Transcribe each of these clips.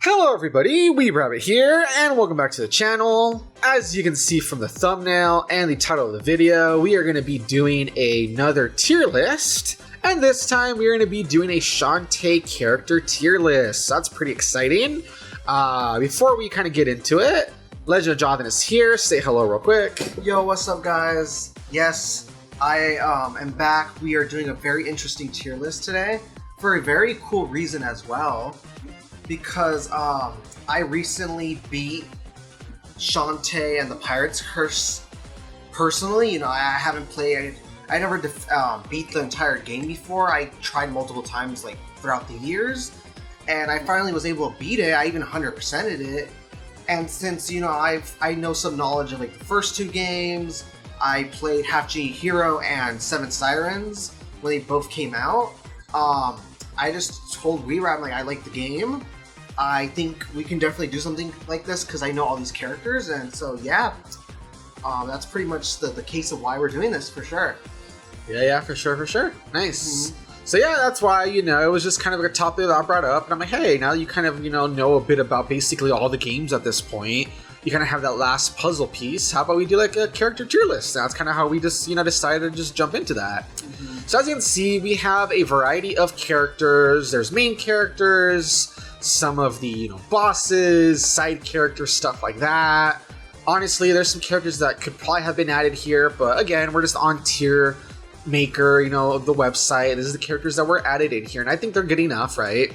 Hello everybody, weebrabbit here, and welcome back to the channel. As you can see from the thumbnail and the title of the video, we are going to be doing another tier list, and this time we are going to be doing a Shantae character tier list. So that's pretty exciting. Before we kind of get into it, Legend of Jonathan is here. Say hello real quick. Yo, what's up guys? Yes, I am back. We are doing a very interesting tier list today for a very cool reason as well. Because I recently beat Shantae and the Pirate's Curse personally. You know, I haven't played, I never beat the entire game before. I tried multiple times like throughout the years, and I finally was able to beat it. I even 100%ed it. And since, you know, I know some knowledge of like the first two games, I played 𝐥𝐤𝐤 and Seven Sirens when they both came out. I just told Weeb, like, I like the game. I think we can definitely do something like this because I know all these characters, and so yeah, that's pretty much the case of why we're doing this for sure. Yeah, for sure. Nice. So yeah, that's why, you know, it was just kind of a topic that I brought up, and I'm like, hey, now that you kind of, you know a bit about basically all the games at this point, you kind of have that last puzzle piece. How about we do like a character tier list? That's kind of how we just, you know, decided to just jump into that. So as you can see, we have a variety of characters. There's main characters, some of the, you know, bosses, side characters, stuff like that. Honestly, there's some characters that could probably have been added here, but again, we're just on tier maker, you know, of the website. This is the characters that were added in here, and I think they're good enough, right?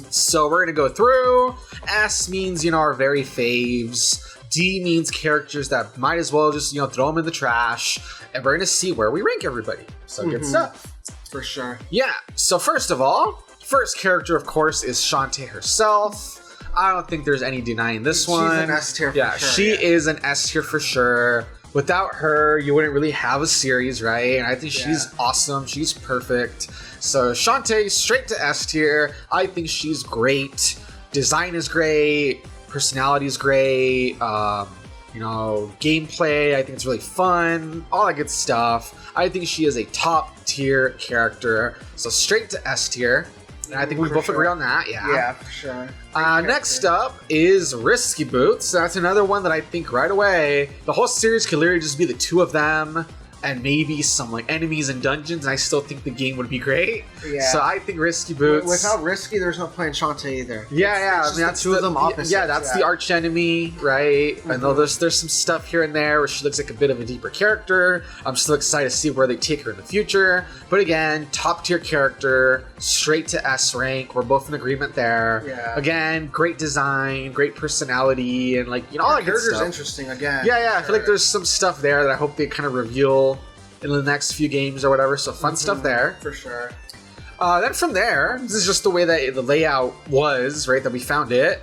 So we're gonna go through. S means, you know, our very faves. D means characters that might as well just, you know, throw them in the trash, and we're gonna see where we rank everybody. So good stuff. For sure. Yeah, so first of all, first character, of course, is Shantae herself. I don't think there's any denying this one. She's an S tier for sure. She is an S tier for sure. Without her, you wouldn't really have a series, right? And I think she's awesome. She's perfect. So Shantae, straight to S tier. I think she's great. Design is great. Personality is great. You know, gameplay, I think it's really fun. All that good stuff. I think she is a top tier character. So straight to S tier. And I think we both agree on that, Yeah, for sure. Next up is Risky Boots. That's another one that I think right away, the whole series could literally just be the two of them and maybe some like enemies and dungeons, and I still think the game would be great. Yeah. So I think Risky Boots. Without Risky, there's no point in Shantae either. Yeah. I mean, that's two of them opposites. Yeah, that's the arch enemy, right? And though there's some stuff here and there where she looks like a bit of a deeper character, I'm still excited to see where they take her in the future. But again, top tier character, straight to S rank. We're both in agreement there. Yeah. Again, great design, great personality, and like, you know, all that good stuff. Character's interesting again. Yeah. I feel like there's some stuff there that I hope they kind of reveal in the next few games or whatever, so fun stuff there. For sure. Then from there, this is just the way that the layout was, right, that we found it.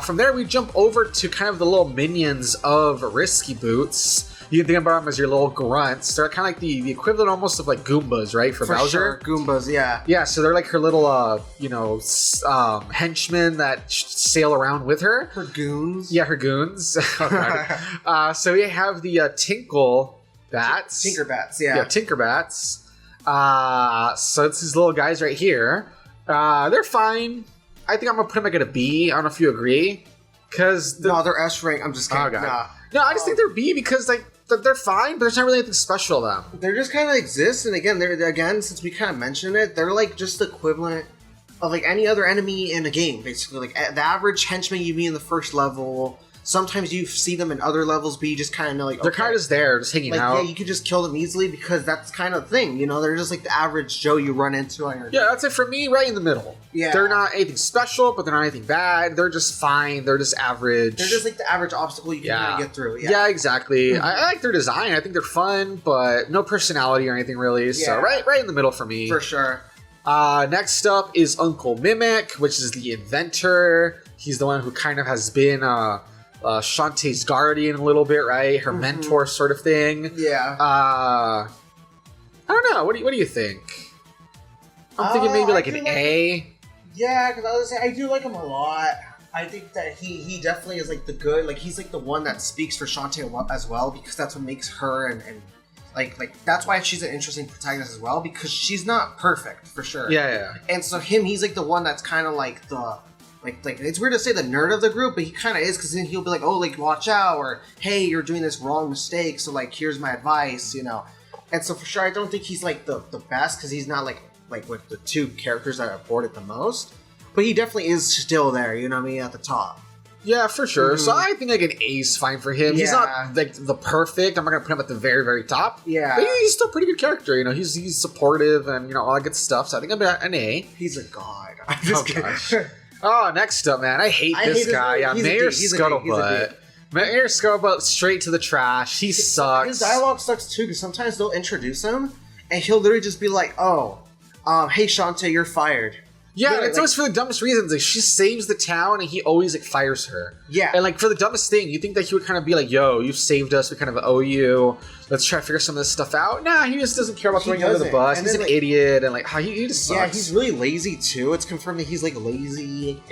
From there, we jump over to kind of the little minions of Risky Boots. You can think about them as your little grunts. They're kind of like the equivalent almost of like Goombas, right, for Bowser? Sure, Goombas, yeah. Yeah, so they're like her little, you know, henchmen that sail around with her. Her goons. Yeah, her goons. So we have the Tinkle Bats. Tinkerbats, yeah. Yeah, Tinkerbats. So it's these little guys right here. They're fine. I think I'm gonna put them like at a B. I don't know if you agree. Cause no, they're S rank. I'm just kidding. No, I just think they're B because like they're fine, but there's not really anything special about them. They just kind of exist, and again, since we kind of mentioned it, they're like just the equivalent of like any other enemy in a game, basically. Like the average henchman you meet in the first level. Sometimes you see them in other levels, but you just kind of know, like, they're kind of just there, just hanging out. Yeah, you could just kill them easily because that's kind of the thing, you know? They're just like the average Joe you run into on your Yeah, that's it for me, right in the middle. Yeah. They're not anything special, but they're not anything bad. They're just fine. They're just average. They're just like the average obstacle you can kind of get through. Yeah, exactly. I like their design. I think they're fun, but no personality or anything really. So right in the middle for me. For sure. Next up is Uncle Mimic, which is the inventor. He's the one who kind of has been Shantae's guardian a little bit, right? Her mentor sort of thing. Yeah. I don't know. What do you think? I'm thinking maybe like an A. Yeah, because I do like him a lot. I think that he definitely is like the good, like he's like the one that speaks for Shantae as well, because that's what makes her and like that's why she's an interesting protagonist as well, because she's not perfect for sure. Yeah. And so he's like the one that's kind of like like it's weird to say the nerd of the group, but he kind of is, because then he'll be like, oh, like watch out, or hey, you're doing this wrong mistake, so like here's my advice, you know. And so for sure, I don't think he's like the best, because he's not like with the two characters that are boarded the most, but he definitely is still there, you know what I mean, at the top. Yeah, for sure. So I think like an A is fine for him. He's not like the perfect. I'm not gonna put him at the very, very top. Yeah, but he's still a pretty good character. You know, he's supportive and you know all that good stuff. So I think I'm at an A. He's a god. I'm just kidding. Oh, next up, man. I hate this guy. Yeah, Mayor Scuttlebutt. Mayor Scuttlebutt straight to the trash. He sucks. His dialogue sucks too, because sometimes they'll introduce him and he'll literally just be like, "Oh, hey Shantae, you're fired." Yeah, it's always for the dumbest reasons. Like, she saves the town, and he always like fires her. Yeah, and like for the dumbest thing, you think that he would kind of be like, "Yo, you've saved us. We kind of owe you. Let's try to figure some of this stuff out." Nah, he just doesn't care about throwing you under the bus. He's an idiot, and like he just sucks. Yeah, he's really lazy too. It's confirmed that he's like lazy.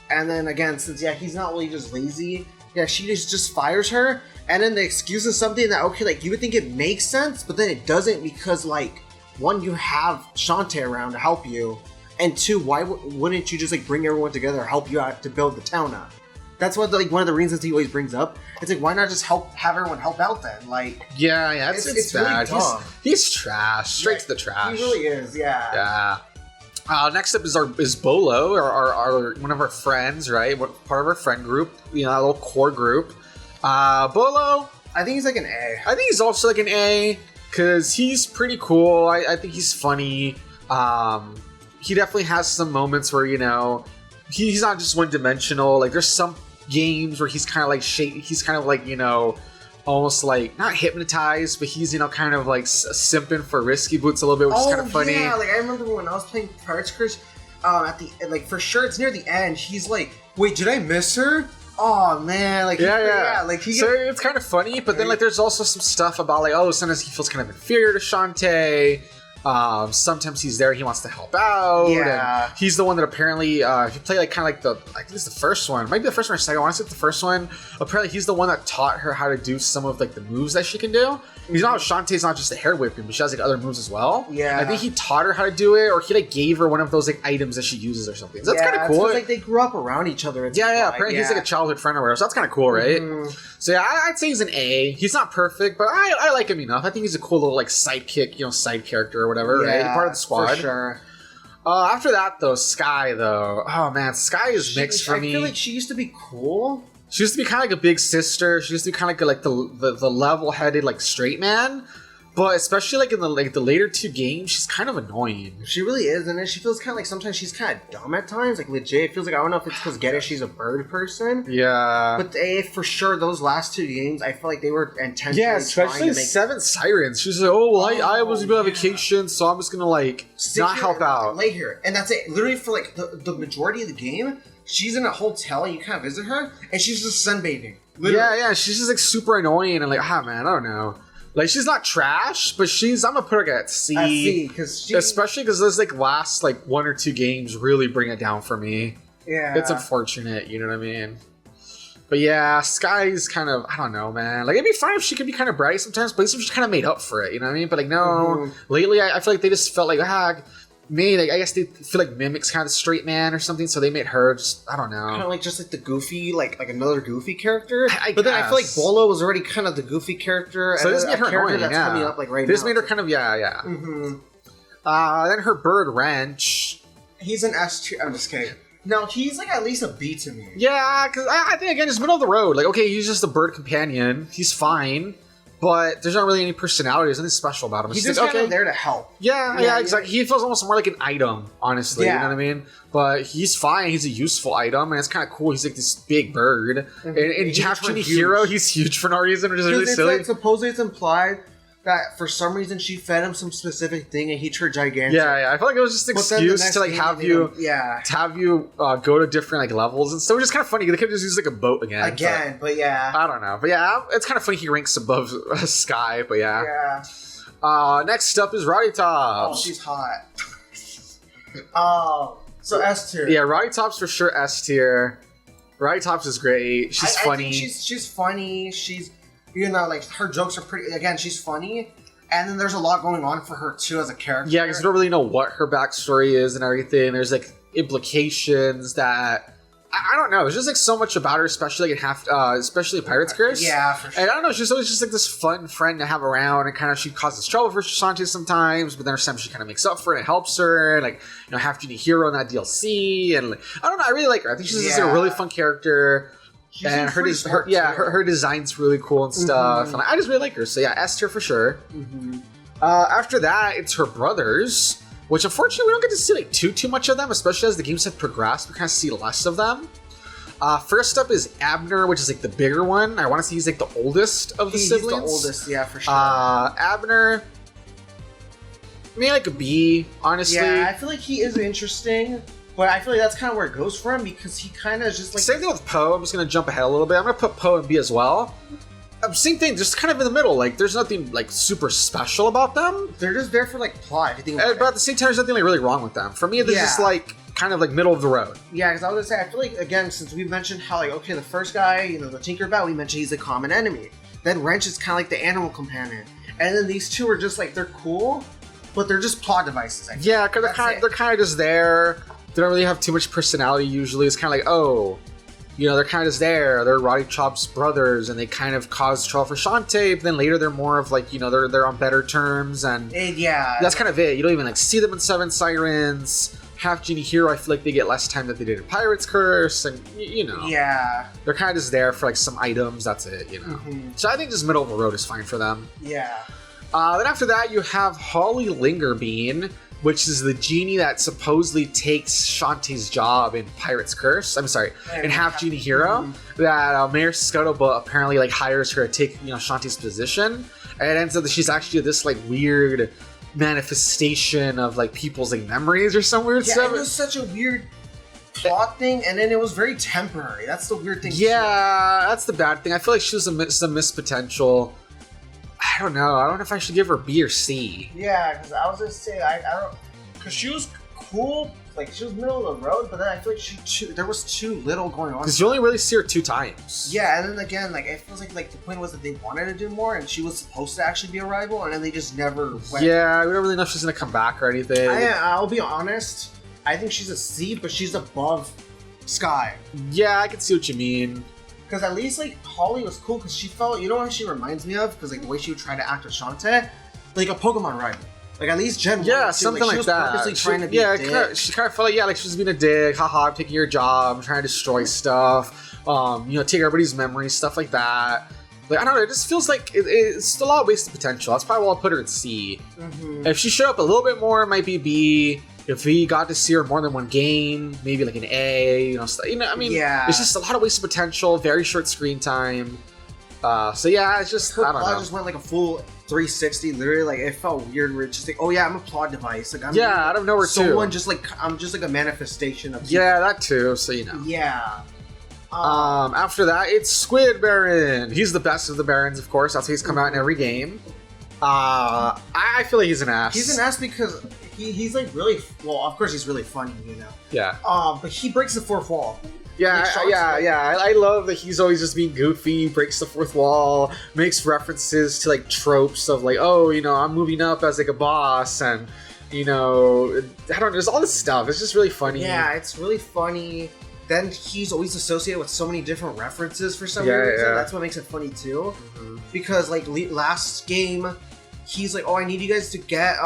And then again, since he's not really just lazy. Yeah, she just fires her, and then the excuse is something that okay, like you would think it makes sense, but then it doesn't, because like one, you have Shantae around to help you. And two, why wouldn't you just like bring everyone together, help you out to build the town up? That's what like one of the reasons he always brings up. It's like, why not just have everyone help out then? Like, yeah, it's bad. Really dumb. He's trash, straight to the trash. He really is, yeah. Yeah. Next up is Bolo, our one of our friends, right? Part of our friend group, you know, a little core group. Bolo, I think he's like an A. I think he's also like an A because he's pretty cool. I think he's funny. He definitely has some moments where, you know, he's not just one-dimensional. Like, there's some games where he's kind of like he's kind of like, you know, almost like not hypnotized, but he's, you know, kind of like simping for Risky Boots a little bit, which is kind of funny. Yeah, like I remember when I was playing Pirates Cruise, at the like for sure it's near the end. He's like, "Wait, did I miss her?" Oh man, like yeah. Like so it's kind of funny, but then like there's also some stuff about like, oh, sometimes he feels kind of inferior to Shantae. Sometimes he's there, he wants to help out. Yeah. And he's the one that apparently, if you play like kind of like I think it's the first one, might be the first one or second. I want to say it's the first one. Apparently, he's the one that taught her how to do some of like the moves that she can do. He's not Shantae's not just a hair whipping, but she has like other moves as well. Yeah. I think he taught her how to do it, or he like gave her one of those like items that she uses or something. So that's kind of cool. Like they grew up around each other. Apparently he's like a childhood friend or whatever. So that's kind of cool, right? So yeah, I'd say he's an A. He's not perfect, but I like him enough. I think he's a cool little like sidekick, you know, side character or whatever, right? Part of the squad. For sure. After that though, Skye though. Oh man, Skye is mixed for me. I feel like she used to be cool. She used to be kind of like a big sister. She used to be kind of like the level-headed like straight man. But especially like in the later two games, she's kind of annoying. She really is, and then she feels kind of like sometimes she's kind of dumb at times. Like legit, it feels like I don't know if it's because she's a bird person. Yeah. But for sure, those last two games, I feel like they were intentionally. Yeah, especially Seven Sirens. She's like, oh, well, I was on vacation, so I'm just gonna like not help out. Lay here, and that's it. Literally for like the majority of the game, she's in a hotel, and you kind of visit her, and she's just sunbathing. Literally. Yeah, she's just like super annoying and like, man, I don't know. Like, she's not trash, but I'm gonna put her at C. At C, especially because those like last like one or two games really bring it down for me. Yeah, it's unfortunate, you know what I mean? But yeah, Skye's kind of, I don't know, man. Like, it'd be fine if she could be kind of bratty sometimes, but at least if she kind of made up for it, you know what I mean? But like, no, lately I feel like they just felt like, I guess they feel like Mimic's kind of straight man or something, so they made her just, I don't know. Kind of like just like the goofy, like another goofy charter. But then I feel like Bolo was already kind of the goofy character. So this made her annoying, that's coming up like right this now. Made her kind of, then her bird Wrench. He's an S tier. I'm just kidding. No, he's like at least a B to me. Yeah, because I think again, it's middle of the road. Like, okay, he's just a bird companion. He's fine. But there's not really any personality. There's nothing special about him. He's just kind of there to help. Yeah, exactly. He feels almost more like an item, honestly. You know what I mean? But he's fine. He's a useful item, and it's kind of cool. He's like this big bird. And in Japanese Hero, he's huge for no reason, which is really silly. Like, supposedly it's implied that for some reason she fed him some specific thing and he turned gigantic. Yeah. I feel like it was just an excuse to like have you go to different like levels and stuff. Which is kind of funny. They could just use like a boat again. But yeah. I don't know. But yeah, it's kind of funny he ranks above Skye. But yeah. Next up is Rowdy Tops. Oh, she's hot. So S tier. Yeah, Rowdy Tops for sure S tier. Rowdy Tops is great. She's funny. I think she's funny. You know, like, her jokes are pretty... Again, she's funny. And then there's a lot going on for her, too, as a character. Yeah, because you don't really know what her backstory is and everything. There's, like, implications that I don't know. It's just like so much about her, especially like especially Pirate's Curse. Yeah, for sure. And I don't know. She's always just like this fun friend to have around, and kind of she causes trouble for Shantae sometimes, but then sometimes she kind of makes up for it and helps her. And like Half Genie Hero in that DLC, and like, I don't know. I really like her. I think she's just like, a really fun character. And her design's really cool and stuff. And I just really like her. So yeah, S tier for sure. After that, it's her brothers, which unfortunately we don't get to see like too much of them, especially as the games have progressed. We kind of see less of them. First up is Abner, which is like the bigger one. I want to say he's like the oldest of the siblings. He's the oldest, yeah, for sure. Abner, maybe like a B, honestly. Yeah, I feel like he is interesting. But I feel like that's kind of where it goes for him because he kind of just like... Same thing with Poe. I'm just going to jump ahead a little bit. I'm going to put Poe in B as well. Same thing, just kind of in the middle. Like, there's nothing like super special about them. They're just there for like plot, if you think about it. But at the same time, there's nothing like really wrong with them. For me, they're just like kind of like middle of the road. Yeah, because I was going to say, I feel like, again, since we mentioned how like, okay, the first guy, the Tinkerbell, we mentioned he's a common enemy. Then Wrench is kind of like the animal companion. And then these two are just like, they're cool, but they're just plot devices. Yeah, because they're kind of just there. They don't really have too much personality usually. It's kind of like, oh, they're kind of just there. They're Roddy Chop's brothers, and they kind of cause trouble for Shantae. But then later, they're more of like, they're on better terms, and that's kind of it. You don't even like see them in Seven Sirens. Half Genie Hero, I feel like they get less time than they did in Pirate's Curse, and yeah, they're kind of just there for like some items. That's it, So I think just middle of the road is fine for them. Yeah. Then after that, you have Holly Lingerbean, which is the genie that supposedly takes Shantae's job in Pirate's Curse. I'm sorry, in Half Genie Hero. That Mayor Scuttlebutt apparently like hires her to take Shantae's position, and it ends up that she's actually this like weird manifestation of like people's like memories or some weird stuff. It was such a weird plot thing, and then it was very temporary. That's the weird thing. Yeah, that's the bad thing. I feel like she was some missed potential. I don't know. I don't know if I should give her B or C. Yeah, because I was gonna say I don't, because she was cool, like she was middle of the road, but then I feel like there was too little going on. Because you only really see her 2 times. Yeah, and then again, like it feels like the point was that they wanted to do more, and she was supposed to actually be a rival, and then they just never went. Yeah, we don't really know if she's gonna come back or anything. I'll be honest. I think she's a C, but she's above Sky. Yeah, I can see what you mean. Because at least, like, Holly was cool because she felt... You know what she reminds me of? Because, like, the way she would try to act with Shantae? Like a Pokemon rival. Like, at least Gen 1. Yeah, something like that. Purposely trying to be a dick. She kind of felt like, like she was being a dick. Haha, I'm taking your job. I'm trying to destroy stuff. Take everybody's memories, stuff like that. Like, I don't know. It just feels like it's still a lot of wasted potential. That's probably why I'll put her in C. If she showed up a little bit more, it might be B. If we got to see her more than one game, maybe like an A, I mean, it's just a lot of wasted potential, very short screen time. So yeah, it's just, I don't know. I just went like a full 360, literally, like, it felt weird where it's just like, oh yeah, I'm a plot device. Like, I'm out of nowhere too. I'm just like a manifestation of... Yeah, that too, so Yeah. After that, it's Squid Baron. He's the best of the Barons, of course. That's how he's come out in every game. I feel like he's an ass. He's an ass because he's like really... Well, of course he's really funny, Yeah. But he breaks the fourth wall. Yeah, I love that he's always just being goofy, breaks the fourth wall, makes references to like tropes of like, oh, I'm moving up as like a boss, and I don't know, there's all this stuff. It's just really funny. Yeah, it's really funny. Then he's always associated with so many different references for some reason. Yeah. That's what makes it funny too. Because like last game, he's like, oh, I need you guys to get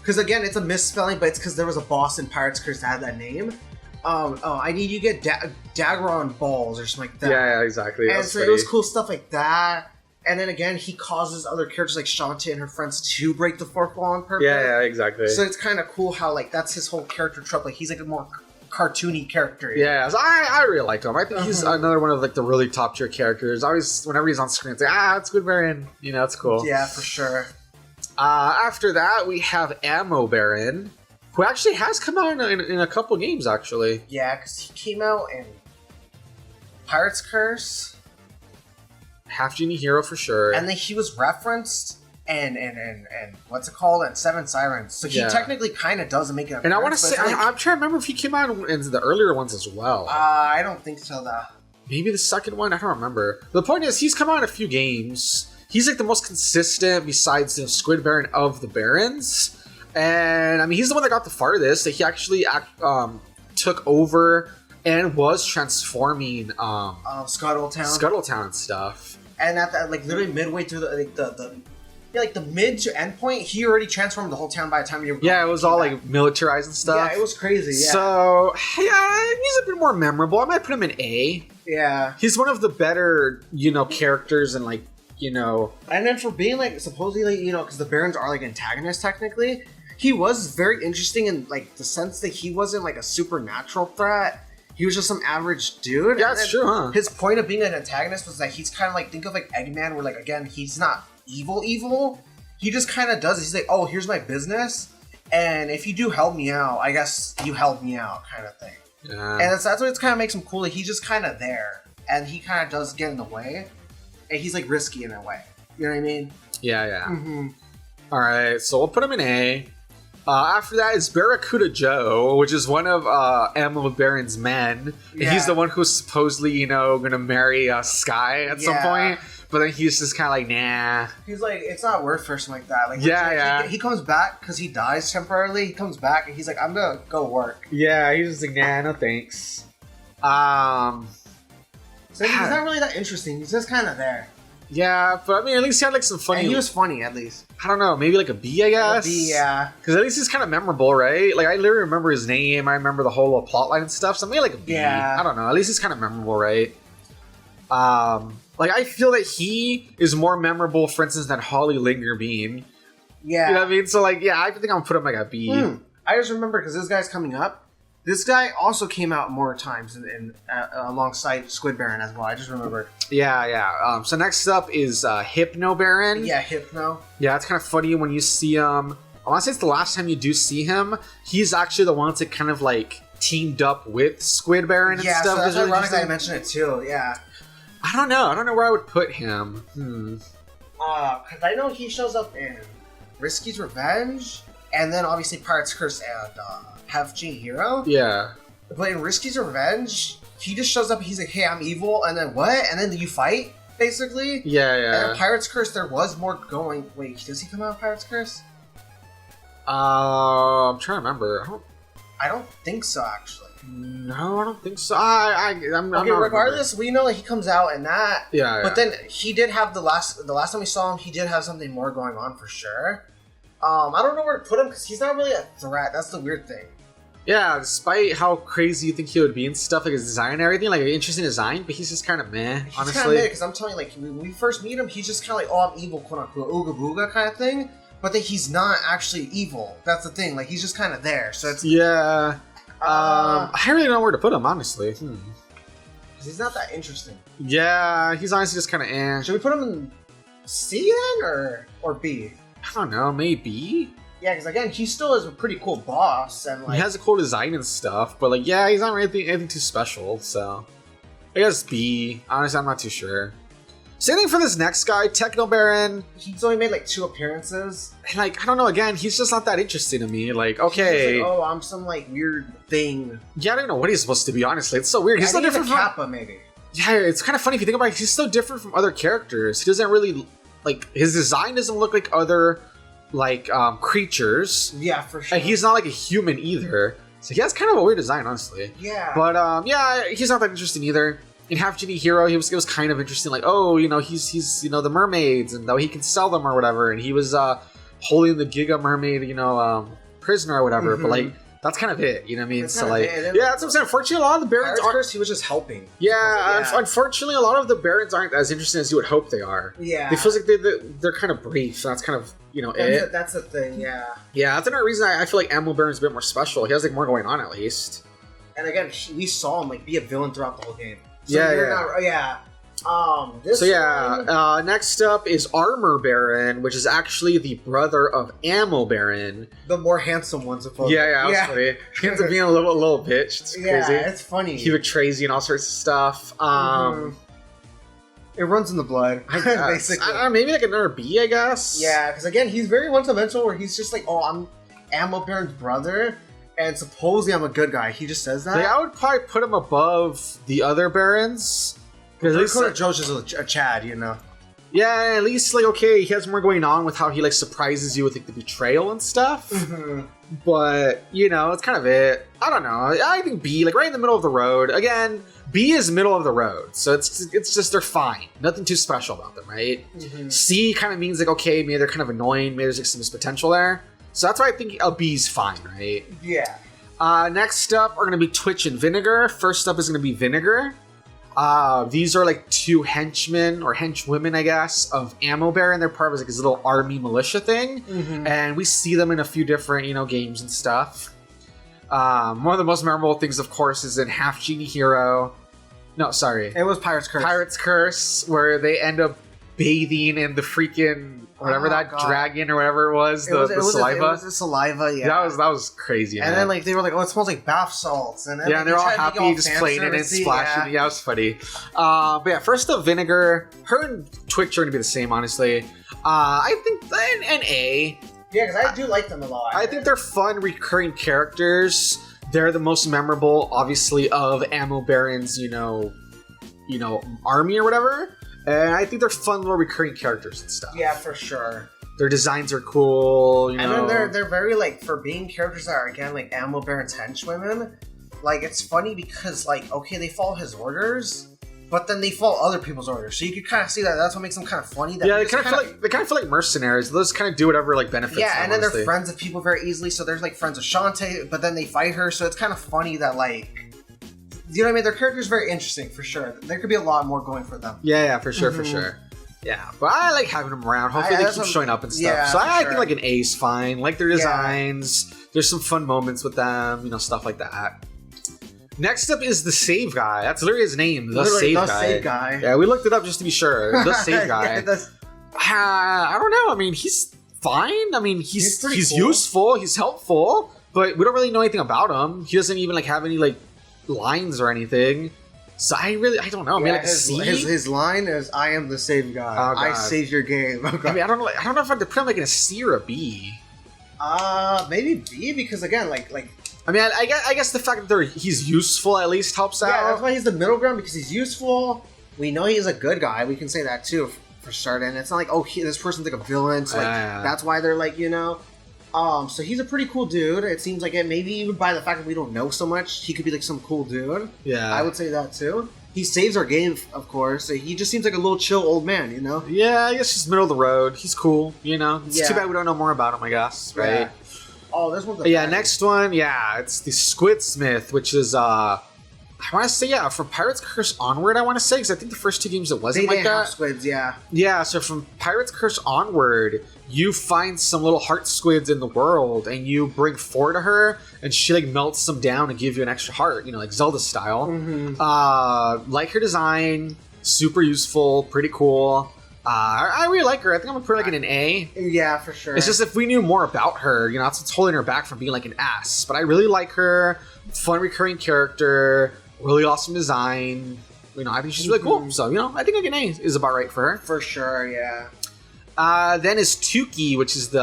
because again, it's a misspelling, but it's because there was a boss in Pirate's Curse that had that name. I need you to get Daggeron balls or something like that. Yeah, exactly. And so it was cool stuff like that. And then again, he causes other characters like Shantae and her friends to break the fourth wall on purpose. Yeah, exactly. So it's kind of cool how like that's his whole character trope. Like he's like a more cartoony character. Yeah, so I really like him. I think he's another one of like the really top tier characters. Always, whenever he's on screen, it's like, it's Squid Baron. It's cool. Yeah, for sure. After that, we have Ammo Baron, who actually has come out in a couple games, actually. Yeah, because he came out in Pirate's Curse, Half Genie Hero for sure, and then he was referenced and what's it called? And Seven Sirens. So he technically kind of does make it. And I want to say, I'm trying to remember if he came out in the earlier ones as well. I don't think so, though. Maybe the second one. I don't remember. The point is, he's come out in a few games. He's like the most consistent besides the Squid Baron of the Barons. And I mean, he's the one that got the farthest. That he actually took over Mm-hmm. and was transforming Scuttletown and stuff. And at that, like literally midway through the mid to end point, he already transformed the whole town by the time you were it was all like militarized and stuff. Yeah, it was crazy. Yeah. So yeah, he's a bit more memorable. I might put him in A. Yeah. He's one of the better, characters and like, And then for being like supposedly, because the Barons are like antagonists technically, he was very interesting in like the sense that he wasn't like a supernatural threat. He was just some average dude. Yeah, that's true, huh? His point of being an antagonist was that he's kind of like, think of like Eggman, where like, again, he's not evil. He just kind of does it. He's like, oh, here's my business. And if you do help me out, I guess you help me out kind of thing. Yeah. And that's what kind of makes him cool. Like, he's just kind of there. And he kind of does get in the way. And he's like risky in a way. You know what I mean? Yeah. Mm-hmm. All right, so we'll put him in A. After that is Barracuda Joe, which is one of Ammo Baron's men. Yeah. He's the one who's supposedly, going to marry Sky at some point. But then he's just kind of like, nah. He's like, it's not worth for something like that. Like, He comes back because he dies temporarily. He comes back and he's like, I'm going to go work. Yeah, he's just like, nah, no thanks. So he's not really that interesting. He's just kind of there. Yeah, but I mean, at least he had like some funny. And he was funny, at least. I don't know, maybe like a B, I guess. A B, yeah. Because at least he's kind of memorable, right? Like I literally remember his name. I remember the whole plotline and stuff. So maybe like a B. Yeah. I don't know. At least he's kind of memorable, right? Like I feel that he is more memorable, for instance, than Holly Linger Bean. Yeah. You know what I mean? So like, yeah, I think I'm gonna put him like a B. I just remember because this guy's coming up. This guy also came out more times in alongside Squid Baron as well. I just remember. Yeah. So next up is Hypno Baron. Yeah, Hypno. Yeah, it's kind of funny when you see him. I want to say it's the last time you do see him. He's actually the one that kind of like teamed up with Squid Baron and stuff. Yeah, so that's ironic that I mentioned it too. Yeah. I don't know where I would put him. Because I know he shows up in Risky's Revenge, and then obviously Pirate's Curse and 𝐻𝐸 Hero. Yeah. But in Risky's Revenge, he just shows up. He's like, "Hey, I'm evil," and then what? And then you fight, basically. Yeah. And in Pirate's Curse, there was more going. Wait, does he come out of Pirate's Curse? I'm trying to remember. I don't think so, actually. No, I don't think so. I'm okay, regardless, we know that he comes out in that. Yeah. But then he did have the last time we saw him, he did have something more going on for sure. I don't know where to put him because he's not really a threat. That's the weird thing. Yeah, despite how crazy you think he would be and stuff, like his design and everything, like an interesting design, but he's just kind of meh, He's honestly. kind of meh because I'm telling you, like when we first meet him, he's just kind of like, "Oh, I'm evil," quote unquote, "ooga booga" kind of thing. But then he's not actually evil. That's the thing. Like he's just kind of there. So it's I don't really know where to put him, honestly. He's not that interesting. Yeah, he's honestly just kind of eh. Should we put him in C then or B? I don't know, maybe. Yeah, because again, he still is a pretty cool boss, and like he has a cool design and stuff, but like, yeah, he's not really anything too special. So I guess B. Honestly, I'm not too sure. Same thing for this next guy, Techno Baron. He's only made like 2 appearances. And like, I don't know, again, he's just not that interesting to me. Like, okay. He's like, oh, I'm some like weird thing. Yeah, I don't know what he's supposed to be, honestly. It's so weird. He's so different from Kappa, maybe. Yeah, it's kind of funny if you think about it. He's so different from other characters. He doesn't really, like, his design doesn't look like other, like, creatures. Yeah, for sure. And he's not like a human either. So he has kind of a weird design, honestly. Yeah. But, yeah, he's not that interesting either. In 𝐻𝐸 Hero, it was kind of interesting, like, oh, he's the mermaids, and though he can sell them or whatever, and he was holding the Giga Mermaid, prisoner or whatever, but like that's kind of it, you know what I mean? So like, yeah, that's what I'm saying. Unfortunately, a lot of the Barons aren't. He was just helping. Yeah, unfortunately, a lot of the Barons aren't as interesting as you would hope they are. Yeah, it feels like they're kind of brief. So that's kind of it. That's the thing. Yeah. Yeah, that's another reason I feel like Ammo Baron's a bit more special. He has like more going on at least. And again, we saw him like be a villain throughout the whole game. So next up is Armor Baron, which is actually the brother of Ammo Baron. The more handsome one, supposedly. Yeah, that's funny. He ends up being a little bitch. It's crazy. Yeah, it's funny. He betrays you and all sorts of stuff. It runs in the blood, basically. Maybe like another B, I guess. Yeah, because again, he's very one-dimensional where he's just like, oh, I'm Ammo Baron's brother. And supposedly I'm a good guy. He just says that. Like, I would probably put him above the other Barons. Because Joe's just a Chad, Yeah, at least like okay, he has more going on with how he like surprises you with like the betrayal and stuff. But you know, it's kind of it. I don't know. I think B, like right in the middle of the road. Again, B is middle of the road, so it's just they're fine. Nothing too special about them, right? C kind of means like okay, maybe they're kind of annoying. Maybe there's like some potential there. So that's why I think a B is fine, right? Yeah. Next up are gonna be Twitch and Vinegar. First up is gonna be Vinegar. These are like two henchmen or henchwomen, I guess, of Ammo Bear, and they're part of like his little army militia thing. And we see them in a few different, you know, games and stuff. One of the most memorable things, of course, is in Half Genie Hero. No, sorry. It was Pirate's Curse. Pirate's Curse, where they end up bathing in the freaking whatever dragon or whatever it was, the saliva. It was the saliva, yeah. That was crazy. And then like they were like, oh, it smells like bath salts. And then, yeah, and they're all happy, just playing it and splashing. Yeah, it was funny. But yeah, first up, Vinegar. Her and Twitch are gonna be the same, honestly. I think an A. Yeah, because I do like them a lot. I think they're fun, recurring characters. They're the most memorable, obviously, of Ammo Baron's, you know, army or whatever. And I think they're fun little recurring characters and stuff. Yeah, for sure. Their designs are cool, you know. And then they're very, like, for being characters that are, again, like, Ammo Baron's henchwomen, like, it's funny because, like, okay, they follow his orders, but then they follow other people's orders. So you can kind of see that. That's what makes them kind of funny. That yeah, they kind of feel like mercenaries. They just kind of do whatever, like, benefits them, and then honestly. They're friends with people very easily. So they're, like, friends with Shantae, but then they fight her. So it's kind of funny that, like, you know what I mean? Their character's very interesting, for sure. There could be a lot more going for them. Yeah, for sure, for sure. Yeah, but I like having them around. Hopefully they keep showing up and stuff. Yeah, so I think like an A's fine. Like their designs. There's some fun moments with them, you know, stuff like that. Next up is the Save Guy. That's literally his name, the Save Guy. Yeah, we looked it up just to be sure. The Save Guy. I don't know. I mean, he's fine. I mean, he's cool. Useful. He's helpful, but we don't really know anything about him. He doesn't even like have any like lines or anything. So I don't know. I mean, like his line is, "I am the Save Guy. Oh, I save your game." Oh, I mean, I don't know if I have to put him like in a C or a B. Maybe B, because again, like. I mean, I guess the fact that he's useful at least helps out. Yeah, that's why he's the middle ground, because he's useful. We know he's a good guy. We can say that too for starting. It's not like, oh, this person's like a villain. So like that's why they're like, you know. So he's a pretty cool dude. It seems like it. Maybe even by the fact that we don't know so much, he could be like some cool dude. Yeah, I would say that too. He saves our game, of course. He just seems like a little chill old man, you know. Yeah, I guess he's middle of the road. He's cool, you know. It's too bad we don't know more about him, I guess. Right. Yeah. Oh, this one's next one, it's the Squidsmith, which is I want to say from Pirate's Curse onward. I want to say because I think the first two games it wasn't like that. Squids, yeah. Yeah, so from Pirate's Curse onward, you find some little heart squids in the world, and you bring 4 to her, and she like melts them down and give you an extra heart, you know, like Zelda style. Like her design, super useful, pretty cool. I really like her. I think I'm gonna put her like in an A. Yeah, for sure. It's just if we knew more about her, you know, that's what's holding her back from being like an S. But I really like her. Fun recurring character. Really awesome design. You know, I think she's really cool. So, you know, I think like an A is about right for her. For sure, yeah. Then is 𝐦𝐤𝐤𝐿, which is the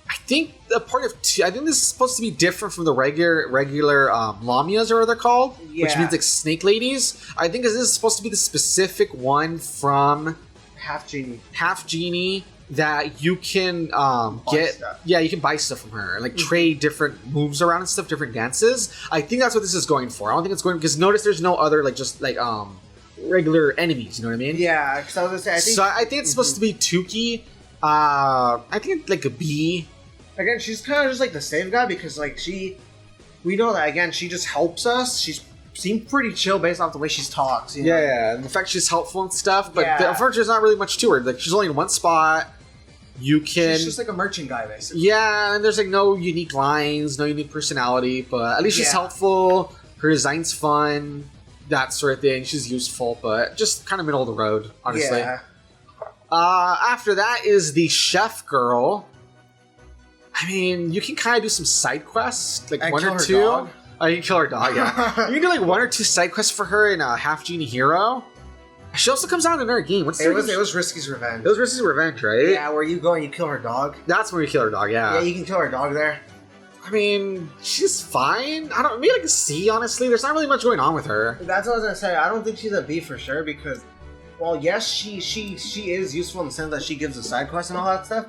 I think the part of I think this is supposed to be different from the regular Lamias, or what they're called, which means like snake ladies. I think this is supposed to be the specific one from Half Genie that you can get stuff. Yeah, you can buy stuff from her and like trade different moves around and stuff, different dances. I think that's what this is going for. I don't think it's going because notice there's no other like just like regular enemies. You know what I mean? Yeah. Because I was gonna say I think it's supposed to be 𝐦𝐤𝐤𝐿. I think it's like a B. Again, she's kind of just like the Save Guy because like we know that again she just helps us. She's seemed pretty chill based off the way she talks. You know? Yeah, and the fact she's helpful and stuff. But unfortunately, there's not really much to her. Like she's only in one spot. She's just like a merchant guy, basically. Yeah, and there's like no unique lines, no unique personality. But at least she's helpful. Her design's fun, that sort of thing. She's useful, but just kind of middle of the road, honestly. Yeah. After that is the chef girl. I mean, you can kind of do some side quests, like one or two. Dog. Oh, you can kill her dog, yeah. You can do like 1 or 2 side quests for her in Half Genie Hero. She also comes out in another game. It was Risky's Revenge. It was Risky's Revenge, right? Yeah, where you go and you kill her dog. That's where you kill her dog, yeah. Yeah, you can kill her dog there. I mean, she's fine. Maybe like a C, honestly. There's not really much going on with her. That's what I was gonna say. I don't think she's a B for sure because while yes, she is useful in the sense that she gives the side quests and all that stuff.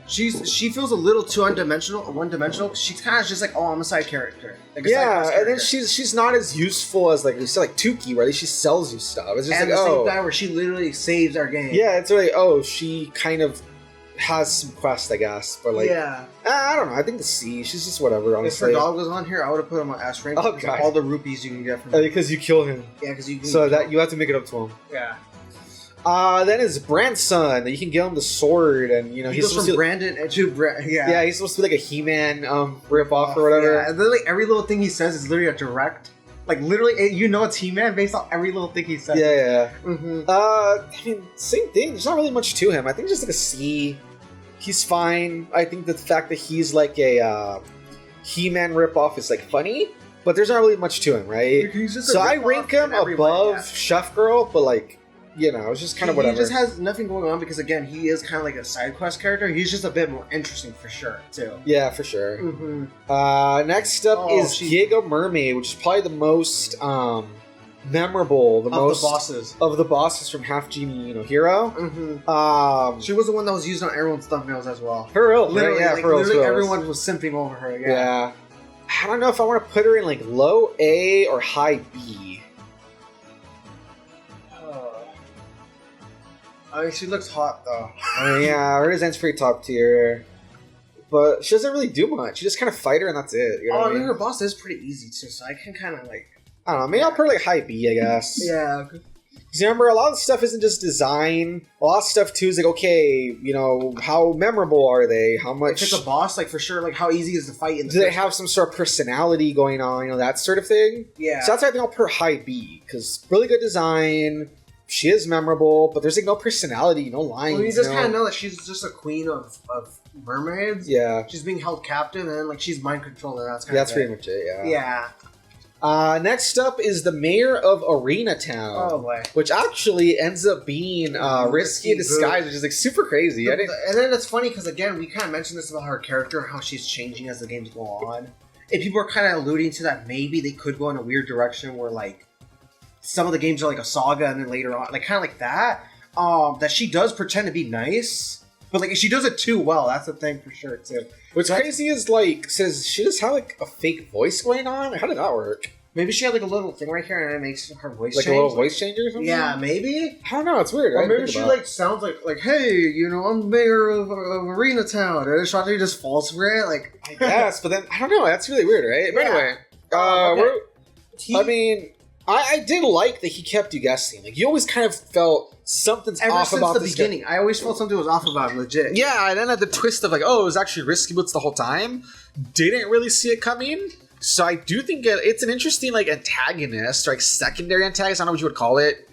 She feels a little too one-dimensional. She's kind of just like, oh, I'm a side character. Like a side quest and then she's not as useful as like you said, like Tuki, where at least she sells you stuff. It's just and like the same guy where she literally saves our game. Yeah, it's really she kind of has some quest, I guess, but like I don't know. I think the C, she's just whatever. Honestly, if her dog was on here, I would have put him on S rank. Oh god, all the rupees you can get from him. Because you kill him. Yeah, because you. So that you have to make it up to him. Yeah. Then his grandson, you can give him the sword, and you know he's supposed from Brandon to yeah, he's supposed to be like a He-Man rip off or whatever. Yeah, and then like every little thing he says is literally a direct, like literally, you know, it's He-Man based on every little thing he says. Yeah. I mean, same thing. There's not really much to him. I think just like a C. He's fine. I think the fact that he's like a He-Man ripoff is like funny, but there's not really much to him, right? So I rank him above Chef Girl, but like. You know, it's just kind of whatever. He just has nothing going on because, again, he is kind of like a side quest character. He's just a bit more interesting for sure, too. Yeah, for sure. Next up is 𝐥𝐤𝐤 Mermaid, which is probably the most memorable, the bosses from Half Genie, Hero. She was the one that was used on everyone's thumbnails as well. For real, literally, right? Yeah, literally everyone was simping over her. Yeah. I don't know if I want to put her in like low A or high B. I mean, she looks hot though. Yeah, her design's pretty top tier, but she doesn't really do much. You just kind of fight her and that's it. You know I mean, her boss is pretty easy too, so I can kind of like. I don't know. Maybe I'll put her like high B, I guess. Yeah. Because remember, a lot of the stuff isn't just design. A lot of stuff too is like, okay, how memorable are they? How much? If it's a boss, like for sure, like how easy is the fight? Do they have some sort of personality going on? That sort of thing. Yeah. So that's why I think I'll put her high B because really good design. She is memorable, but there's like no personality, no lines. Well, you just kind of know that she's just a queen of mermaids. Yeah. She's being held captive, and then like she's mind controlled, and that's pretty much it. Yeah. Next up is the mayor of Arena Town. Oh boy. Which actually ends up being Risky Disguise, which is like super crazy. And then it's funny because again, we kind of mentioned this about her character, how she's changing as the games go on, and people are kind of alluding to that maybe they could go in a weird direction where like. Some of the games are like a saga, and then later on, like kind of like that. That she does pretend to be nice, but like she does it too well. That's the thing for sure too. What's crazy is like says she just have like a fake voice going on. How did that work? Maybe she had like a little thing right here, and it makes her voice like change. A little voice changer or something. Yeah, maybe. I don't know. It's weird. Or maybe she like sounds like, hey, I'm mayor of Arena Town, and Shantae just falls for it. Like I guess, but then I don't know. That's really weird, right? Yeah. But anyway, I mean. I did like that he kept you guessing. Like, you always kind of felt something's off about the beginning. I always felt something was off about him, legit. Yeah, and then at the twist of like, oh, it was actually Risky Boots the whole time. Didn't really see it coming. So I do think it's an interesting, like, antagonist, or like secondary antagonist. I don't know what you would call it,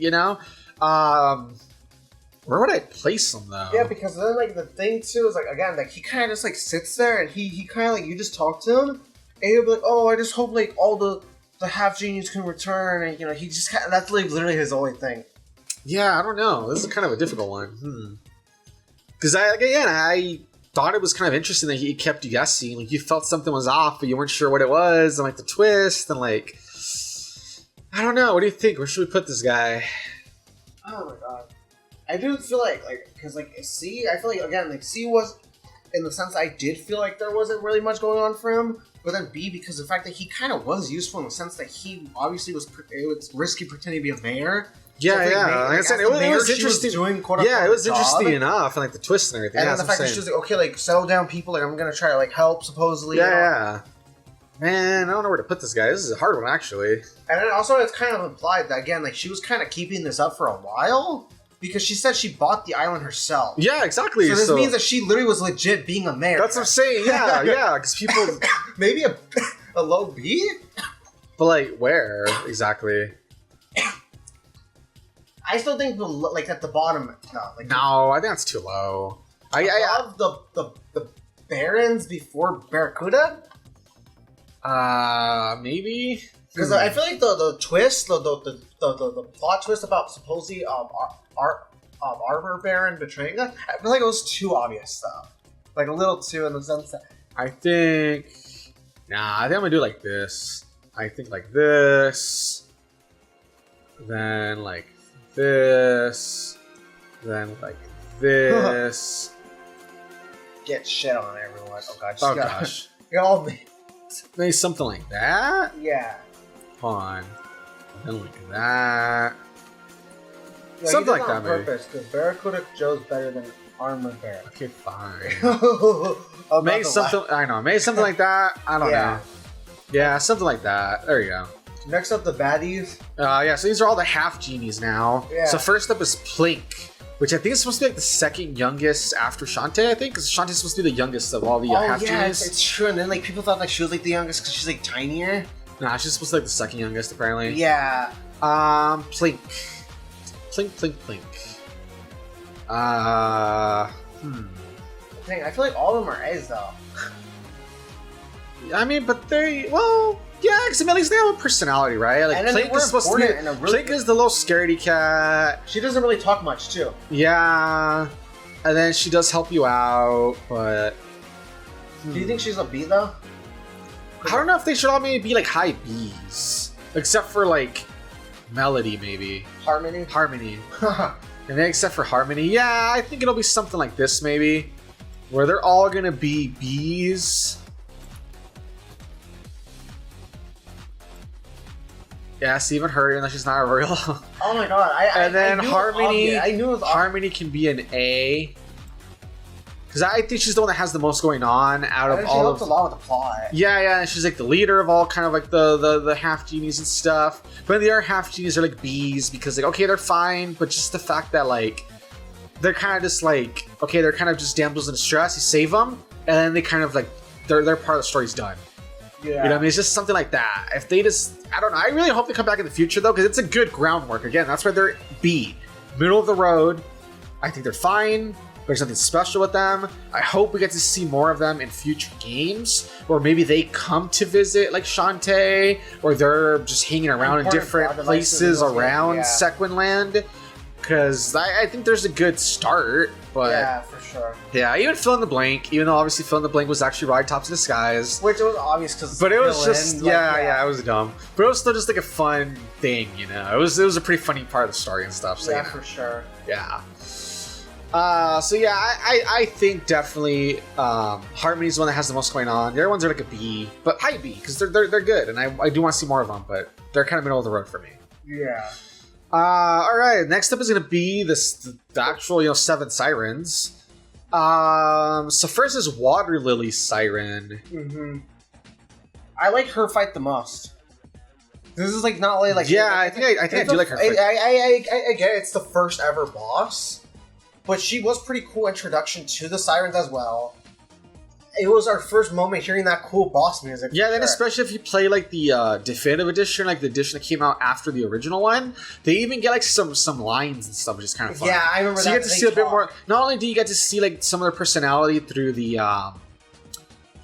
Where would I place him, though? Yeah, because then, like, the thing, too, is, like, again, like, he kind of just, like, sits there, and he kind of, like, you just talk to him, and he'll be like, oh, I just hope, like, all the half genies can return, and he just kind of, that's like literally his only thing. Yeah, I don't know. This is kind of a difficult one. Because I thought it was kind of interesting that he kept you guessing. Like you felt something was off, but you weren't sure what it was, and like the twist, and like I don't know. What do you think? Where should we put this guy? Oh my god, I do feel like because like C, I feel like again like C was in the sense I did feel like there wasn't really much going on for him. But then B, because the fact that he kind of was useful in the sense that he obviously was risky pretending to be a mayor. Yeah, so yeah. Like I said, it was interesting. Doing, it was interesting enough, and like the twist and everything. And then the fact that she was like, okay, like settle down, people. Like I'm gonna try to like help, supposedly. Yeah. Man, I don't know where to put this guy. This is a hard one, actually. And then also, it's kind of implied that again, like she was kind of keeping this up for a while. Because she said she bought the island herself. Yeah, exactly. So this means that she literally was legit being a mayor. That's what I'm saying. Yeah, yeah. Because people maybe a low B. But like, where exactly? I still think like at the bottom. No, I think that's too low. I love the Barons before Barracuda. Maybe. Because I feel like the twist, the plot twist about supposedly Armor Baron betraying her, I feel like it was too obvious though. Like a little too in the sense that I think I'm gonna do like this. I think like this. Then like this, then like this. Get shit on everyone. Oh god. Oh gosh. You're all me. Maybe something like that. Yeah. Hold on. Then like that. Yeah, Something you did like that on that, maybe. purpose, because Barracuda Joe's better than Armored Bear. Okay, fine. About Maybe to something. laugh. I know. Maybe something like that. I don't know. Yeah, something like that. There you go. Next up, the baddies. Yeah, so these are all the half genies now. Yeah. So first up is Plink, which I think is supposed to be like the second youngest after Shantae, I think, because Shantae's supposed to be the youngest of all the half genies. It's true. And then like people thought like she was like the youngest because she's like tinier. Nah, she's supposed to be like the second youngest apparently. Yeah. Plink. Plink. Dang, I feel like all of them are A's though. I mean, but well, yeah, because at least they have a personality, right? Like And then they Plink were is supposed to be. important in a really Plink is the little scaredy cat. She doesn't really talk much too. Yeah, and then she does help you out, but Do you think she's a B though? I don't know if they should all maybe be like high B's, except for like Melody, maybe Harmony. and then except for Harmony, yeah, I think it'll be something like this, maybe, where they're all gonna be B's. Yeah, see, even her, even though she's not a real. Oh my god! And then I knew Harmony, it was obvious. I knew it was obvious. Harmony can be an A, because I think she's the one that has the most going on out of And she all helps of. a lot with the plot. Yeah, and she's like the leader of all kind of like the half genies and stuff. But the other half genies are like B's because like okay, they're fine, but just the fact that like they're kind of just like okay, they're kind of just damsels in distress. You save them, and then they kind of like their part of the story's done. Yeah. You know what I mean? It's just something like that. If they just, I don't know. I really hope they come back in the future though, because it's a good groundwork. Again, that's why they're B, middle of the road. I think they're fine. There's nothing special with them. I hope we get to see more of them in future games, or maybe they come to visit like Shantae, or they're just hanging around in different places around Sequin Land. Because I think there's a good start, but yeah, for sure. Yeah, even fill in the blank, even though obviously fill in the blank was actually Ride Tops in Disguise. Which it was obvious because. But it was just yeah, it was dumb. But it was still just like a fun thing, you know. It was a pretty funny part of the story and stuff. So, yeah, for sure. Yeah. So yeah, I think definitely Harmony's the one that has the most going on. The other ones are like a B, but high B because they're good, and I do want to see more of them, but they're kind of middle of the road for me. Yeah. All right. Next up is gonna be the actual 7 sirens. So first is Water Lily Siren. Mm-hmm. I like her fight the most. This is like not only like yeah, I think I do like her fight. I get it, it's the first ever boss, but she was pretty cool introduction to the sirens as well. It was our first moment hearing that cool boss music. Yeah, then especially if you play like the definitive edition, like the edition that came out after the original one, they even get like some lines and stuff, which is kind of fun. Yeah, I remember that. So you get to see a bit more. Not only do you get to see like some of their personality through the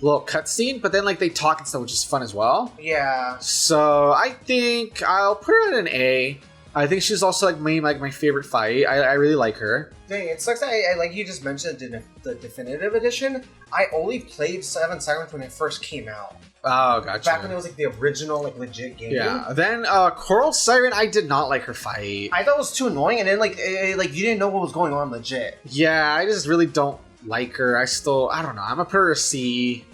little cutscene, but then like they talk and stuff, which is fun as well. Yeah. So I think I'll put her at an A. I think she's also like my favorite fight. I really like her. Dang, it sucks that I like you just mentioned the definitive edition. I only played 7 Sirens when it first came out. Oh, gotcha. Back when it was like the original, like legit game. Yeah. Then Coral Siren, I did not like her fight. I thought it was too annoying, and then like you didn't know what was going on legit. Yeah, I just really don't like her. I don't know. I'm a put her a C.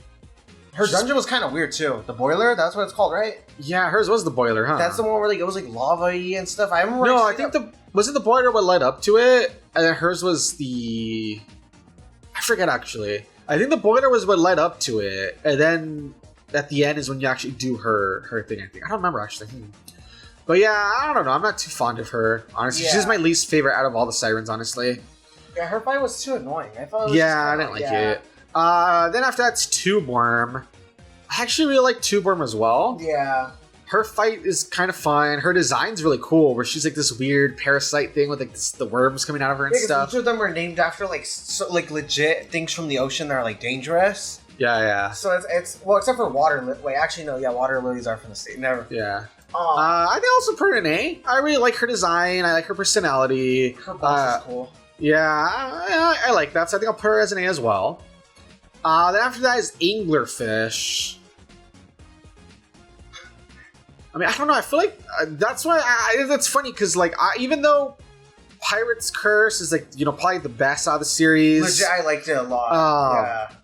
Her dungeon was kind of weird too. The boiler, that's what it's called, right? Yeah, hers was the boiler, huh? That's the one where like it was like lava-y and stuff. I remember. No, I think wasn't the boiler what led up to it, and then hers was the. I forget actually. I think the boiler was what led up to it, and then at the end is when you actually do her thing. I think I don't remember actually. But yeah, I don't know. I'm not too fond of her honestly. Yeah. She's my least favorite out of all the sirens, honestly. Yeah, her fight was too annoying. I thought. It was I didn't like it. Then after that's Tube Worm. I actually really like Tube Worm as well. Yeah. Her fight is kind of fun. Her design's really cool, where she's like this weird parasite thing with like the worms coming out of her and stuff. Each of them are named after like legit things from the ocean that are like dangerous. Yeah. So it's well, except for water. Wait, actually no. Yeah, water lilies are from the sea. Never. Yeah. I think also put her an A. I really like her design. I like her personality. Her boss is cool. Yeah, I like that. So I think I'll put her as an A as well. Then after that is Anglerfish. I mean, I don't know. I feel like that's why that's funny because like even though Pirate's Curse is like, probably the best out of the series. Legit, I liked it a lot.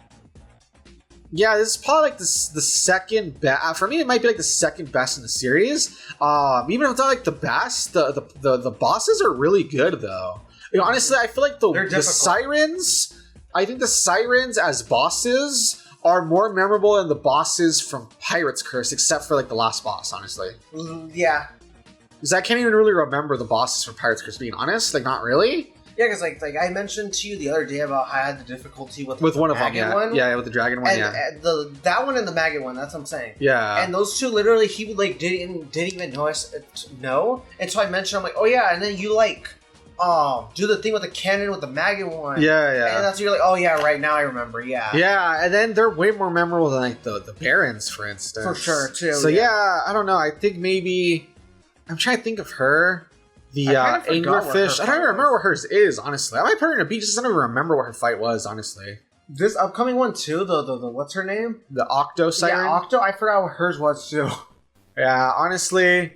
Yeah, this is probably like the second best. For me, it might be like the second best in the series. Even if it's not like the best, the bosses are really good though. Honestly, I feel like the sirens. I think the sirens as bosses are more memorable than the bosses from Pirate's Curse, except for like the last boss. Honestly, yeah. Because I can't even really remember the bosses from Pirate's Curse. Being honest, like not really. Yeah, because like I mentioned to you the other day about how I had the difficulty with one of them, yeah, with the dragon one, and that one and the maggot one. That's what I'm saying. Yeah, and those two literally he like didn't even know until I mentioned. I'm like, oh yeah, and then you like do the thing with the cannon with the maggot one. Yeah, and that's you're like, oh yeah, right now I remember. Yeah, and then they're way more memorable than like the Barons, for instance. For sure, too. So yeah, I don't know. I think maybe I'm trying to think of her. The anglerfish. I don't even remember what hers is, honestly. I might put her in a beach. I don't even remember what her fight was, honestly. This upcoming one too, the what's her name? The Octo Siren? Yeah, Octo. I forgot what hers was too. Yeah, honestly,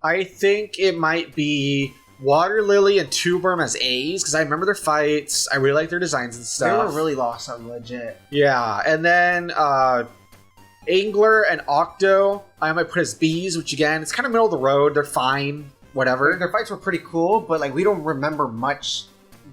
I think it might be Water Lily and Tuberm as A's, because I remember their fights. I really like their designs and stuff. They were really awesome, legit. Yeah, and then Angler and Octo, I might put as B's, which again, it's kind of middle of the road. They're fine. Whatever. Their fights were pretty cool, but like we don't remember much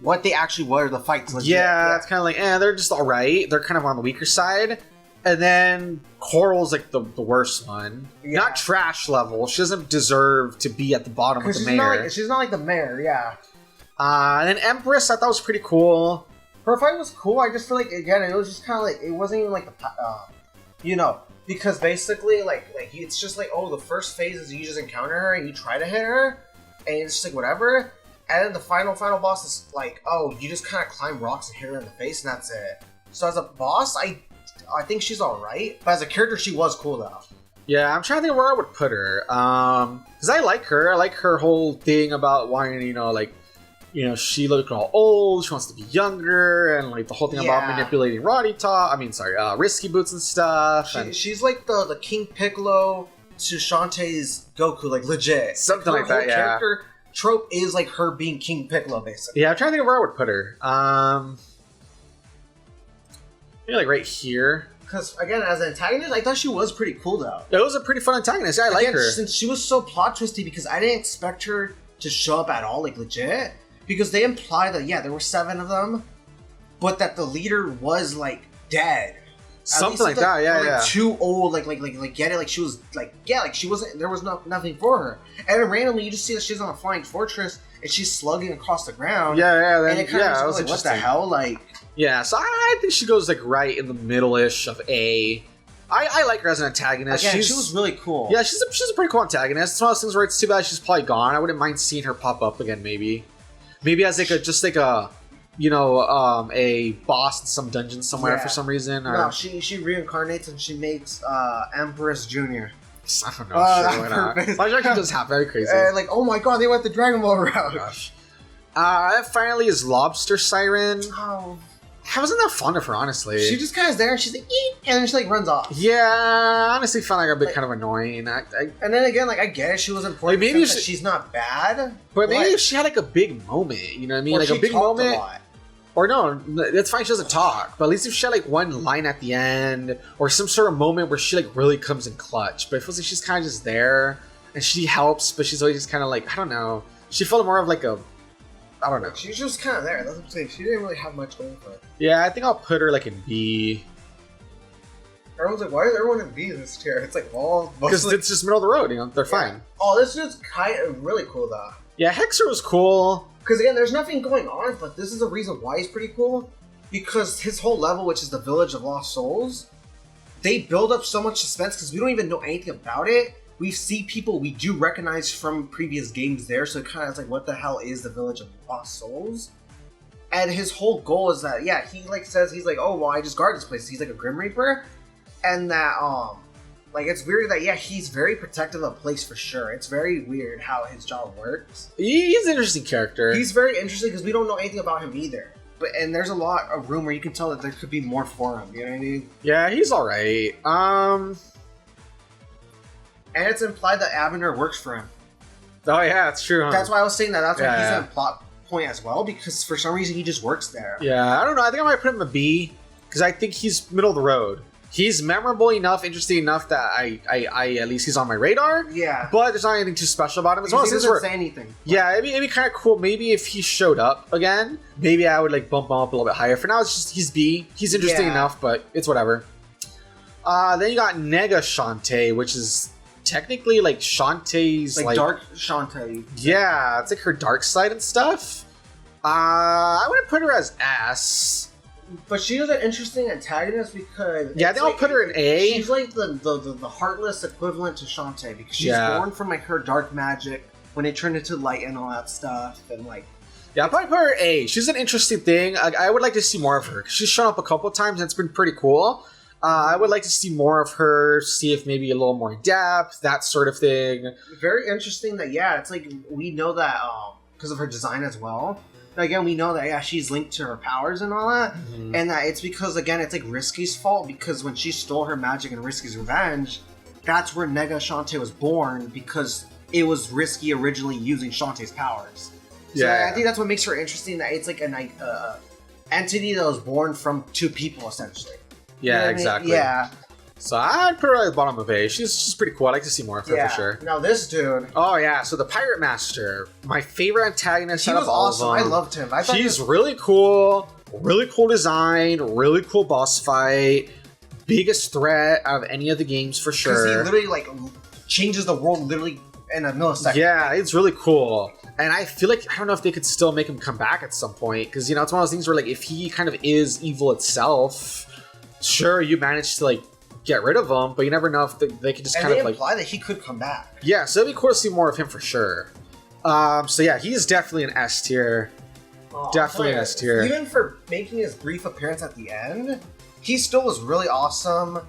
what they actually were. The fights, legit. Yeah, it's kind of like, they're just all right. They're kind of on the weaker side. And then Coral's like the worst one. Yeah. Not trash level. She doesn't deserve to be at the bottom with the mayor. She's not like the mayor, yeah. And then Empress, I thought was pretty cool. Her fight was cool. I just feel like again, it was just kind of like it wasn't even like the because basically, like it's just like, oh, the first phase is you just encounter her and you try to hit her, and it's just like whatever. And then the final boss is like, oh, you just kind of climb rocks and hit her in the face, and that's it. So as a boss, I think she's all right, but as a character, she was cool though. Yeah, I'm trying to think where I would put her. Because I like her. I like her whole thing about wanting, she looked all old, she wants to be younger, and like the whole thing about manipulating Risky Boots and stuff. She's like the King Piccolo to Shantae's Goku, like legit. Something like that, yeah. Character trope is like her being King Piccolo, basically. Yeah, I'm trying to think of where I would put her. Maybe like right here. Because again, as an antagonist, I thought she was pretty cool though. It was a pretty fun antagonist. I like her. Since she was so plot twisty, because I didn't expect her to show up at all, like legit. Because they imply that, there were 7 of them, but that the leader was, like, dead. Something like that, yeah. Too old, get it? Like, she was, she wasn't, there was nothing for her. And then randomly, you just see that she's on a flying fortress, and she's slugging across the ground. Yeah, and it kind of was like, what the hell? Like... Yeah, so I think she goes, like, right in the middle-ish of A. I like her as an antagonist. Again, she was really cool. Yeah, she's a pretty cool antagonist. It's one of those things where it's too bad she's probably gone. I wouldn't mind seeing her pop up again, maybe. Maybe as a boss in some dungeon somewhere for some reason. Or... No, she reincarnates and she makes Empress Junior. I don't know. Why not? Why should I just happen? Very crazy. Like, oh my god, they went the Dragon Ball route. Oh gosh. That finally is Lobster Siren. Oh. I wasn't that fond of her, honestly. She just kind of there, and she's like, eat, and then she like runs off. Yeah, honestly, found like a bit kind of annoying. And then again, like I guess she was important. Like, maybe she's not bad, but maybe if she had like a big moment, you know what I mean? Like a big moment. Or no, that's fine. She doesn't talk, but at least if she had like one line at the end, or some sort of moment where she like really comes in clutch. But it feels like she's kind of just there, and she helps, but she's always just kind of like, I don't know. She felt more of like a, I don't know. She's just kind of there. That's what I'm saying. She didn't really have much going for her. Yeah, I think I'll put her like in B. Everyone's like, why is everyone in B in this tier? It's like, well, because it's just middle of the road. They're fine. Oh, this is kind of really cool though. Yeah, Hexer was cool. Because again, there's nothing going on, but this is the reason why he's pretty cool. Because his whole level, which is the Village of Lost Souls, they build up so much suspense because we don't even know anything about it. We see people we do recognize from previous games there, so it kind of is like, what the hell is the Village of Lost Souls? And his whole goal is that, he like says, he's like, oh, well, I just guard this place. He's like a Grim Reaper. And that, like, it's weird that, he's very protective of the place for sure. It's very weird how his job works. He's an interesting character. He's very interesting because we don't know anything about him either. And there's a lot of room where you can tell that there could be more for him, you know what I mean? Yeah, he's alright. And it's implied that Abner works for him. Oh yeah, it's true, huh? That's why I was saying that. That's why he's in point as well because for some reason he just works there. Yeah, I don't know. I think I might put him a B because I think he's middle of the road. He's memorable enough, interesting enough that I at least he's on my radar. Yeah. But there's not anything too special about him. As well as he doesn't say anything. Yeah, it'd be kind of cool. Maybe if he showed up again, maybe I would like bump him up a little bit higher. For now, it's just he's B. He's interesting enough, but it's whatever. Then you got 𝐤𝐤𝐤𝐿, which is technically like Shantae's like dark Shantae. Yeah, it's like her dark side and stuff. I would put her as S. But she was an interesting antagonist because I think I'll put her in A. She's like the heartless equivalent to Shantae because she's born from like her dark magic when it turned into light and all that stuff and like. Yeah, I'll probably put her A. She's an interesting thing. I would like to see more of her. She's shown up a couple of times and it's been pretty cool. I would like to see more of her, see if maybe a little more in depth, that sort of thing. Very interesting that, it's like we know that because of her design as well. But again, we know that, she's linked to her powers and all that. Mm-hmm. And that it's because, again, it's like Risky's fault because when she stole her magic in Risky's revenge, that's where 𝐤𝐤𝐤𝐿 was born because it was Risky originally using Shantae's powers. So I think that's what makes her interesting, that it's like an entity that was born from two people, essentially. Yeah, you know exactly. I mean? Yeah. So I'd put her at the bottom of A. She's pretty cool. I'd like to see more of her for sure. Now this dude. Oh yeah, so the Pirate Master, my favorite antagonist out of all of them. I loved him. He's really cool design, really cool boss fight, biggest threat out of any of the games for sure. Because he literally like changes the world literally in a millisecond. Yeah, it's really cool. And I feel like, I don't know if they could still make him come back at some point, because, it's one of those things where, like, if he kind of is evil itself, sure, you manage to, like, get rid of him, but you never know if they could just kind of, like... And they imply that he could come back. Yeah, so it'd be cool to see more of him for sure. So yeah, he's definitely an S tier. Definitely an S tier. Even for making his brief appearance at the end, he still was really awesome.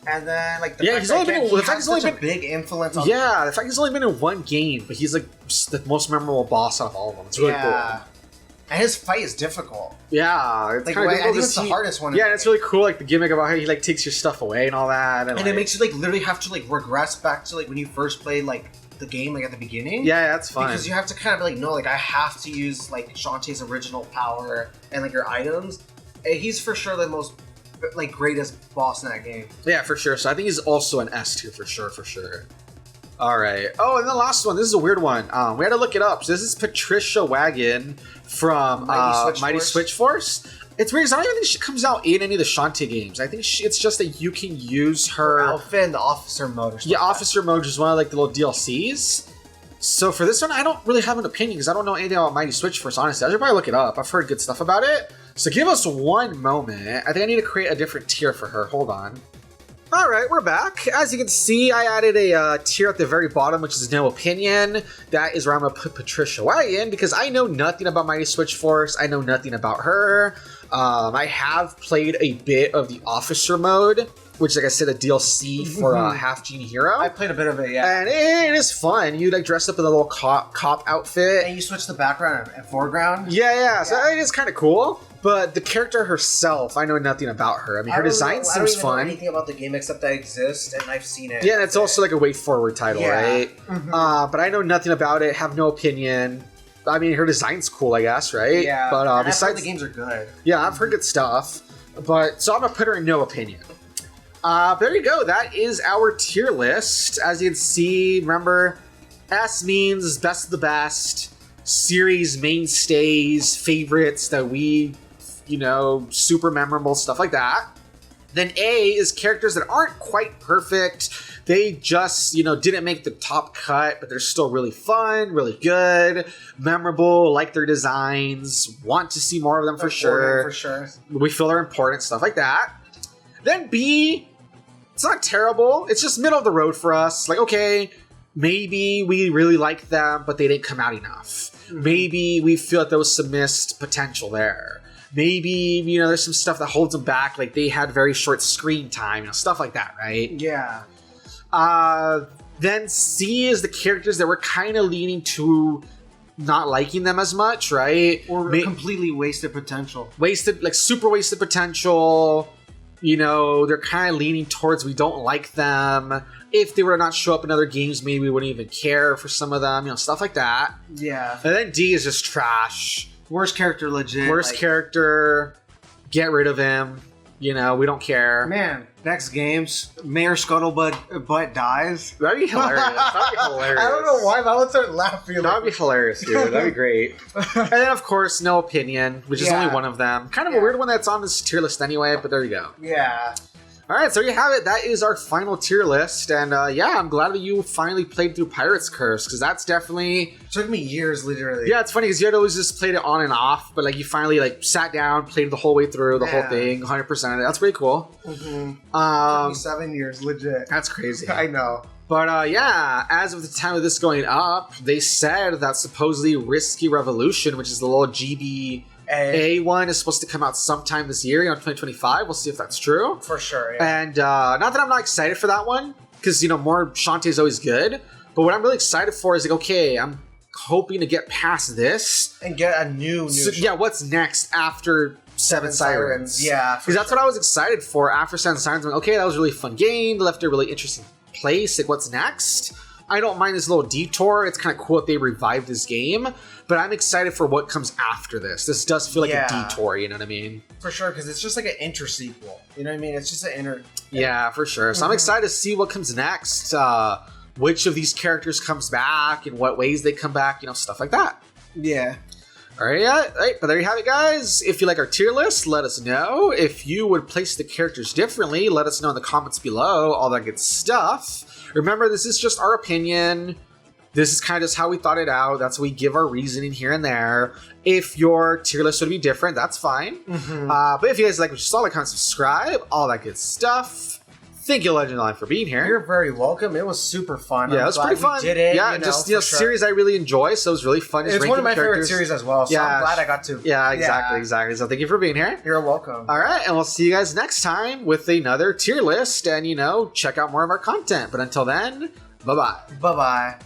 And then, like, the fact he's only been a big influence on... Yeah, the fact he's only been in one game, but he's, like, the most memorable boss out of all of them. It's really cool. And his fight is difficult. Yeah, it's like, I think it's the hardest one. Yeah, and it's really cool, like, the gimmick about how he, like, takes your stuff away and all that. And it makes you, like, literally have to, like, regress back to, like, when you first played, like, the game, like, at the beginning. Yeah, that's fine. Because you have to kind of, like, know, like, I have to use, like, Shantae's original power and, like, her items. And he's for sure the most... like greatest boss in that game. Yeah, for sure. So I think he's also an S tier for sure. All right. Oh, and the last one. This is a weird one. We had to look it up. So this is Patricia Wagon from Mighty Switch Force. It's weird because I don't even think she comes out in any of the Shantae games. I think it's just that you can use her outfit in the officer mode or something. Yeah, officer mode is one of like the little DLCs. So for this one, I don't really have an opinion because I don't know anything about Mighty Switch Force, honestly. I should probably look it up. I've heard good stuff about it. So give us one moment. I think I need to create a different tier for her. Hold on. All right, we're back. As you can see, I added a tier at the very bottom, which is no opinion. That is where I'm going to put Patricia Wagon because I know nothing about Mighty Switch Force. I know nothing about her. I have played a bit of the officer mode, which, like I said, a DLC for Half Genie Hero. I played a bit of it, yeah. And it is fun. You like dress up in a little cop outfit. And you switch the background and foreground. Yeah. So it is kind of cool. But the character herself, I know nothing about her. I mean, her design seems fun. I don't know anything about the game except that it exists, and I've seen it. Yeah, and it's also like a way forward title, right? But I know nothing about it, have no opinion. I mean, her design's cool, I guess, right? Yeah. But besides, the games are good. Yeah, I've heard good stuff. But so I'm gonna put her in no opinion. There you go. That is our tier list. As you can see, remember, S means best of the best, series mainstays, favorites that we, super memorable, stuff like that. Then A is characters that aren't quite perfect. They just, didn't make the top cut, but they're still really fun, really good, memorable, like their designs, want to see more of them for sure. We feel they're important, stuff like that. Then B, it's not terrible. It's just middle of the road for us. Like, okay, maybe we really like them, but they didn't come out enough. Maybe we feel like there was some missed potential there. Maybe, there's some stuff that holds them back, like they had very short screen time, stuff like that, right? Yeah. Then C is the characters that we're kind of leaning to not liking them as much, right? Or completely wasted potential. Super wasted potential. They're kind of leaning towards we don't like them. If they were to not show up in other games, maybe we wouldn't even care for some of them, stuff like that. Yeah. And then D is just trash. Worst character, legit. Worst like, character, get rid of him. You know, we don't care. Man, next games, Mayor Scuttlebutt dies. That'd be hilarious. That'd be hilarious. I don't know why, but I would start laughing. That'd be hilarious, dude. That'd be great. And then, of course, No Opinion, which is only one of them. Kind of a weird one that's on this tier list anyway, but there you go. Yeah. All right, so there you have it. That is our final tier list. And yeah, I'm glad that you finally played through Pirate's Curse, because that's definitely... It took me years, literally. Yeah, it's funny, because you had always just played it on and off, but like you finally like sat down, played the whole way through, the whole thing, 100% of it. That's pretty cool. Took me 7 years, legit. That's crazy. I know. But yeah, as of the time of this going up, they said that supposedly Risky Revolution, which is the little GBA one, is supposed to come out sometime this year, 2025. We'll see if that's true. For sure, yeah. And not that I'm not excited for that one, because, more Shantae is always good. But what I'm really excited for is, like, okay, I'm hoping to get past this. And get a new yeah, what's next after Seven Sirens? Yeah. Because that's what I was excited for after Seven Sirens. I'm like, okay, that was a really fun game. They left a really interesting place. Like, what's next? I don't mind this little detour. It's kind of cool that they revived this game. But I'm excited for what comes after this. This does feel like a detour, you know what I mean? For sure, because it's just like an inter-sequel. You know what I mean? It's just an inter... Yeah, for sure. So I'm excited to see what comes next. Which of these characters comes back, in what ways they come back, stuff like that. Yeah. All right, but there you have it, guys. If you like our tier list, let us know. If you would place the characters differently, let us know in the comments below. All that good stuff. Remember, this is just our opinion. This is kind of just how we thought it out. That's what we give our reasoning here and there. If your tier list would be different, that's fine. But if you guys like what you saw, like, comment, subscribe, all that good stuff. Thank you, Legend Line, for being here. You're very welcome. It was super fun. Yeah, it was pretty fun. We did it. Yeah, just series I really enjoy, so it was really fun. It's one of my favorite series as well, so I'm glad I got to. Yeah, exactly. So thank you for being here. You're welcome. All right, and we'll see you guys next time with another tier list, and check out more of our content. But until then, bye-bye. Bye-bye.